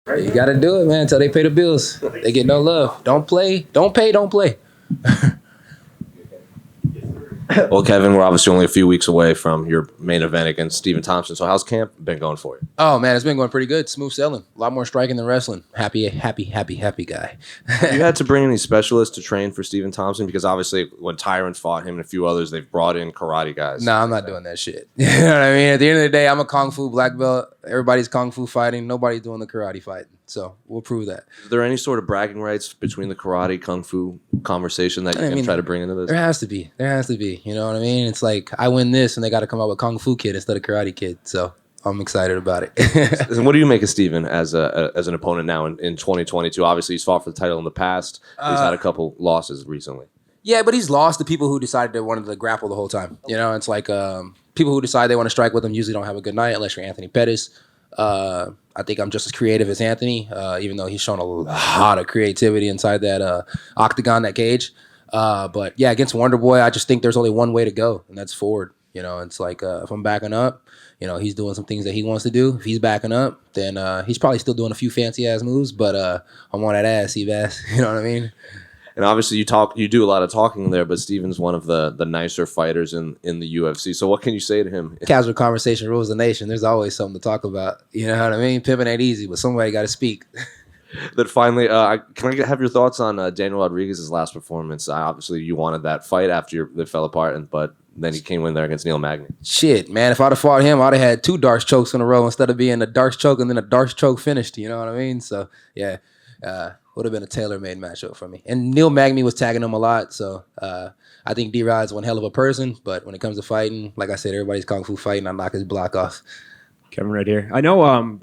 You got to do it, man, until they pay the bills. They get no love. Don't play. Don't pay. Don't play. Well, Kevin, we're obviously only a few weeks away from your main event against Stephen Thompson. So how's camp been going for you? Oh, man, it's been going pretty good. Smooth sailing. A lot more striking than wrestling. Happy guy. You had to bring any specialists to train for Stephen Thompson? Because obviously when Tyron fought him and a few others, they've brought in karate guys. No, I'm not doing that shit. You know what I mean? At the end of the day, I'm a Kung Fu black belt. Everybody's Kung Fu fighting. Nobody's doing the karate fighting. So we'll prove that. Is there any sort of bragging rights between the karate, Kung Fu conversation that you can try to bring into this? There has to be. You know what I mean? It's like I win this and they got to come out with Kung Fu kid instead of Karate Kid. So I'm excited about it. And what do you make of Stephen as an opponent now in 2022? Obviously, he's fought for the title in the past. He's had a couple losses recently. Yeah, but he's lost to people who decided they wanted to grapple the whole time. You know, it's like people who decide they want to strike with him usually don't have a good night unless you're Anthony Pettis. I think I'm just as creative as Anthony, even though he's shown a lot of creativity inside that octagon, that cage. But yeah, against Wonder Boy, I just think there's only one way to go, and that's forward. You know, it's like if I'm backing up, you know, he's doing some things that he wants to do. If he's backing up, then he's probably still doing a few fancy ass moves, but I'm on that ass, Seabass. You know what I mean? And obviously you do a lot of talking there, but Stephen's one of the nicer fighters in the UFC. So what can you say to him? Casual conversation rules the nation. There's always something to talk about. You know what I mean? Pimping ain't easy, but somebody got to speak. That finally, can I have your thoughts on Daniel Rodriguez's last performance? Obviously, you wanted that fight after they fell apart, but then he came in there against Neil Magny. Shit, man. If I'd have fought him, I'd have had 2 darts chokes in a row instead of being a darts choke and then a darts choke finished. You know what I mean? So, yeah. Would have been a tailor-made matchup for me. And Neil Magny was tagging him a lot, so I think D-Rod's one hell of a person, but when it comes to fighting, like I said, everybody's Kung Fu fighting. I knock his block off. Kevin right here. I know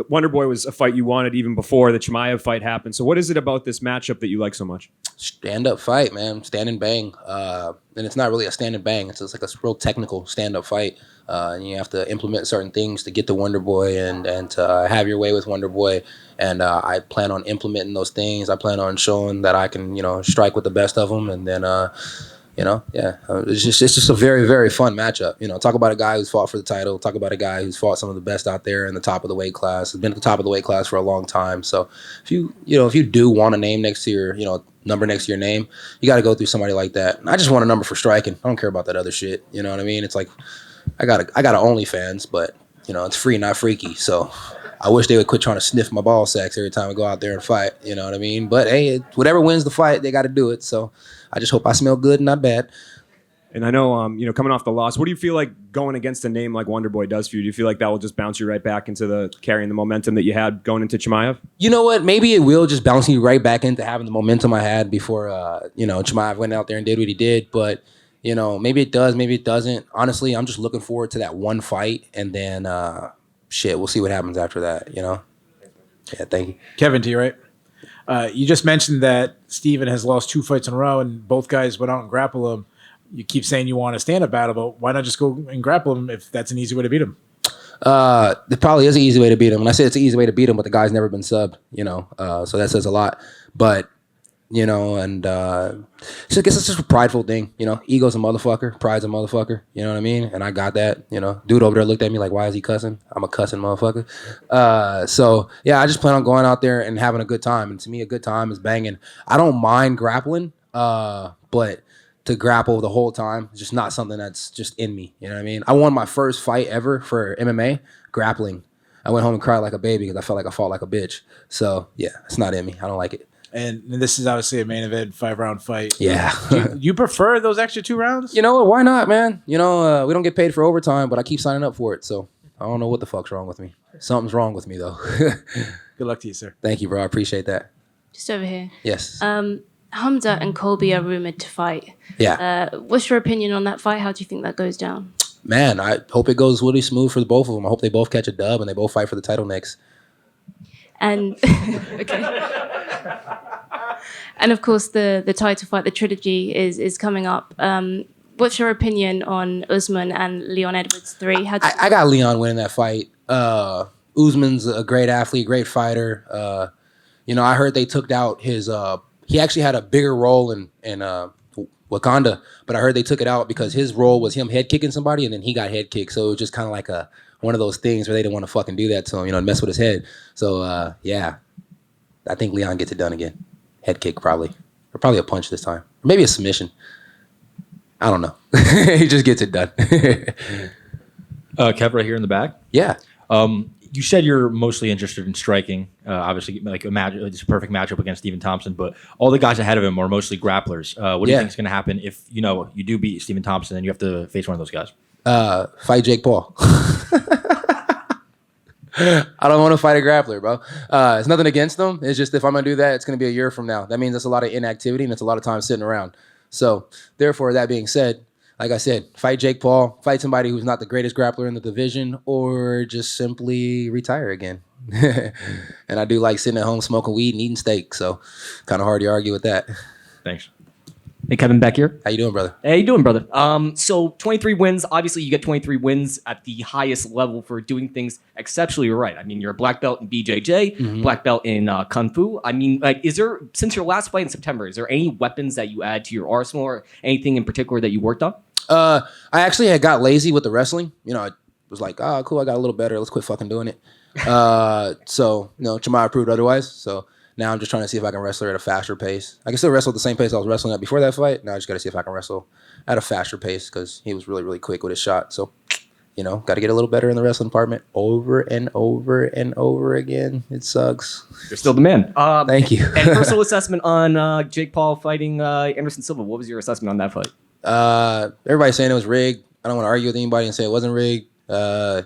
Wonder Boy was a fight you wanted even before the Chimaev fight happened, so what is it about this matchup that you like so much? Stand-up fight, man. Stand and bang. And it's not really a stand and bang. It's just like a real technical stand-up fight. And you have to implement certain things to get to Wonder Boy and to have your way with Wonder Boy. And I plan on implementing those things. I plan on showing that I can, you know, strike with the best of them. And then, you know, yeah, it's just a very, very fun matchup. You know, talk about a guy who's fought for the title. Talk about a guy who's fought some of the best out there in the top of the weight class. Has been at the top of the weight class for a long time. So if you do want a name next to your, you know, number next to your name, you got to go through somebody like that. And I just want a number for striking. I don't care about that other shit. You know what I mean? It's like I got a OnlyFans, but you know, it's free, not freaky. So I wish they would quit trying to sniff my ball sacks every time I go out there and fight. You know what I mean? But hey, whatever wins the fight, they got to do it. So I just hope I smell good and not bad. And I know, you know, coming off the loss, what do you feel like going against a name like Wonder Boy does for you? Do you feel like that will just bounce you right back into the carrying the momentum that you had going into Chimaev? You know what? Maybe it will just bounce you right back into having the momentum I had before, you know, Chimaev went out there and did what he did. But, you know, maybe it does, maybe it doesn't. Honestly, I'm just looking forward to that one fight. And then, shit, we'll see what happens after that, you know? Yeah, thank you. Kevin, to you, right? You just mentioned that Stephen has lost 2 fights in a row and both guys went out and grapple him. You keep saying you want a stand-up battle, but why not just go and grapple him if that's an easy way to beat him? There probably is an easy way to beat him. And I say it's an easy way to beat him, but the guy's never been subbed, you know? So that says a lot. But, you know, and I guess it's just a prideful thing, you know? Ego's a motherfucker. Pride's a motherfucker. You know what I mean? And I got that, you know? Dude over there looked at me like, why is he cussing? I'm a cussing motherfucker. So, yeah, I just plan on going out there and having a good time. And to me, a good time is banging. I don't mind grappling, but to grapple the whole time is just not something that's just in me. You know what I mean? I won my first fight ever for MMA grappling. I went home and cried like a baby because I felt like I fought like a bitch. So, yeah, it's not in me. I don't like it. And this is obviously a main event 5-round fight. Yeah. Do you prefer those extra 2 rounds? You know what? Why not, man? You know, we don't get paid for overtime, but I keep signing up for it. So I don't know what the fuck's wrong with me. Something's wrong with me, though. Good luck to you, sir. Thank you, bro. I appreciate that. Just over here. Yes. Khamzat and Colby are rumored to fight. Yeah. What's your opinion on that fight? How do you think that goes down? Man, I hope it goes really smooth for the both of them. I hope they both catch a dub and they both fight for the title next. And okay. And of course, the title fight, the trilogy, is coming up. What's your opinion on Usman and Leon Edwards 3? I got Leon winning that fight. Usman's a great athlete, great fighter. You know, I heard they took out his. He actually had a bigger role in Wakanda, but I heard they took it out because his role was him head kicking somebody, and then he got head kicked. So it was just kind of like one of those things where they didn't want to fucking do that to him, you know, and mess with his head. So yeah, I think Leon gets it done again. Head kick probably, or probably a punch this time, or maybe a submission. I don't know. He just gets it done. Kev, right here in the back. Yeah. You said you're mostly interested in striking. Obviously, like imagine it's a perfect matchup against Stephen Thompson, but all the guys ahead of him are mostly grapplers. What do you think is going to happen if you do beat Stephen Thompson and you have to face one of those guys? Fight Jake Paul. I don't want to fight a grappler, bro. It's nothing against them. It's just if I'm gonna do that, it's gonna be a year from now. That means it's a lot of inactivity and it's a lot of time sitting around. So, therefore, that being said, like I said, fight Jake Paul, fight somebody who's not the greatest grappler in the division, or just simply retire again. And I do like sitting at home smoking weed and eating steak, so kind of hard to argue with that. Thanks. Hey, Kevin, back here. How you doing, brother? Hey, how you doing, brother? So 23 wins. Obviously, you get 23 wins at the highest level for doing things exceptionally right. I mean, you're a black belt in BJJ, black belt in Kung Fu. I mean, like, since your last fight in September, is there any weapons that you add to your arsenal or anything in particular that you worked on? I actually had got lazy with the wrestling. I was like, oh, cool, I got a little better. Let's quit fucking doing it. So, Chimaev proved otherwise. So now I'm just trying to see if I can wrestle at a faster pace. I can still wrestle at the same pace I was wrestling at before that fight. Now I just got to see if I can wrestle at a faster pace because he was really, really quick with his shot. So, got to get a little better in the wrestling department over and over and over again. It sucks. You're still the man. Thank you. And personal assessment on Jake Paul fighting Anderson Silva. What was your assessment on that fight? Everybody's saying it was rigged. I don't want to argue with anybody and say it wasn't rigged. I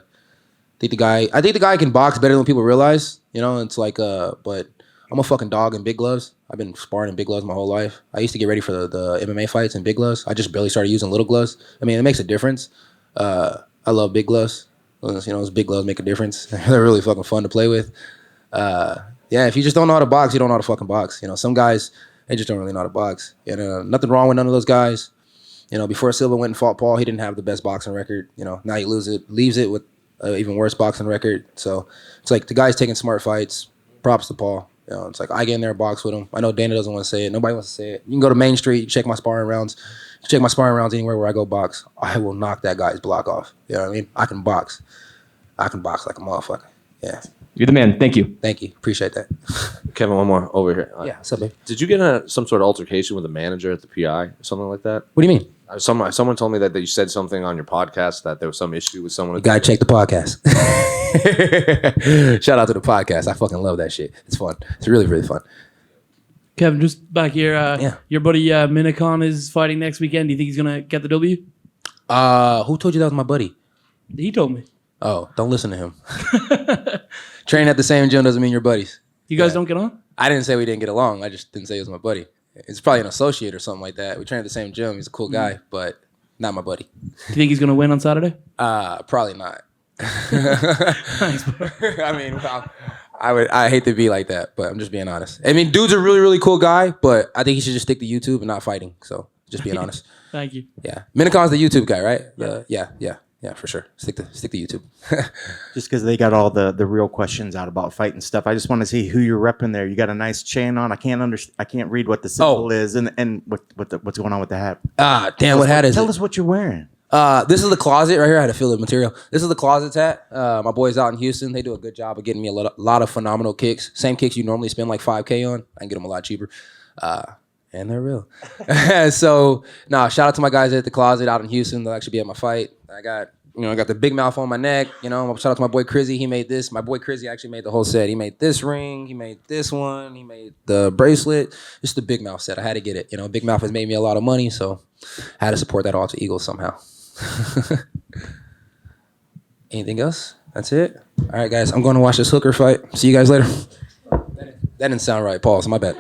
think the guy can box better than people realize. It's like, but I'm a fucking dog in big gloves. I've been sparring in big gloves my whole life. I used to get ready for the MMA fights in big gloves. I just barely started using little gloves. I mean, it makes a difference. I love big gloves. Those big gloves make a difference. They're really fucking fun to play with. If you just don't know how to box, you don't know how to fucking box. Some guys, they just don't really know how to box. Nothing wrong with none of those guys. Before Silva went and fought Paul, he didn't have the best boxing record. Now he leaves it with an even worse boxing record. So it's like the guy's taking smart fights. Props to Paul. It's like I get in there and box with him. I know Dana doesn't want to say it. Nobody wants to say it. You can go to Main Street, check my sparring rounds. Check my sparring rounds anywhere where I go box. I will knock that guy's block off. You know what I mean? I can box. I can box like a motherfucker. Yeah. You're the man. Thank you. Thank you. Appreciate that. Kevin, one more over here. Yeah. What's up, babe? Did you get in some sort of altercation with the manager at the PI or something like that? What do you mean? Someone told me that you said something on your podcast that there was some issue with someone. You gotta check the podcast. Shout out to the podcast. I fucking love that shit. It's fun. It's really, really fun. Kevin, just back here. Yeah. Your buddy Minicon is fighting next weekend. Do you think he's gonna get the W? Who told you that was my buddy? He told me. Oh, don't listen to him. Training at the same gym doesn't mean you're buddies. You guys don't get on? I didn't say we didn't get along. I just didn't say he was my buddy. It's probably an associate or something like that. We train at the same gym. He's a cool guy, but not my buddy. Do you think he's gonna win on Saturday? Probably not. Thanks, bro. I mean, I hate to be like that, but I'm just being honest. I mean, dude's a really, really cool guy, but I think he should just stick to YouTube and not fighting. So just being honest. Thank you. Yeah. Minicon's the YouTube guy, right? Yeah, for sure. Stick to YouTube. Just because they got all the real questions out about fight and stuff. I just want to see who you're repping there. You got a nice chain on. I can't read what the symbol is and what's going on with the hat. Damn, what hat is it? Tell us what you're wearing. This is the closet right here. I had to fill the material. This is the closet hat. My boys out in Houston, they do a good job of getting me a lot of phenomenal kicks. Same kicks you normally spend like $5K on. I can get them a lot cheaper. And they're real. So, shout out to my guys at the closet out in Houston. They'll actually be at my fight. I got the big mouth on my neck. Shout out to my boy Crizzy. He made this. My boy Crizzy actually made the whole set. He made this ring. He made this one. He made the bracelet. Just the big mouth set. I had to get it. Big mouth has made me a lot of money, so I had to support that Alter Eagle somehow. Anything else? That's it? All right, guys. I'm going to watch this hooker fight. See you guys later. That didn't sound right. Pause. My bad.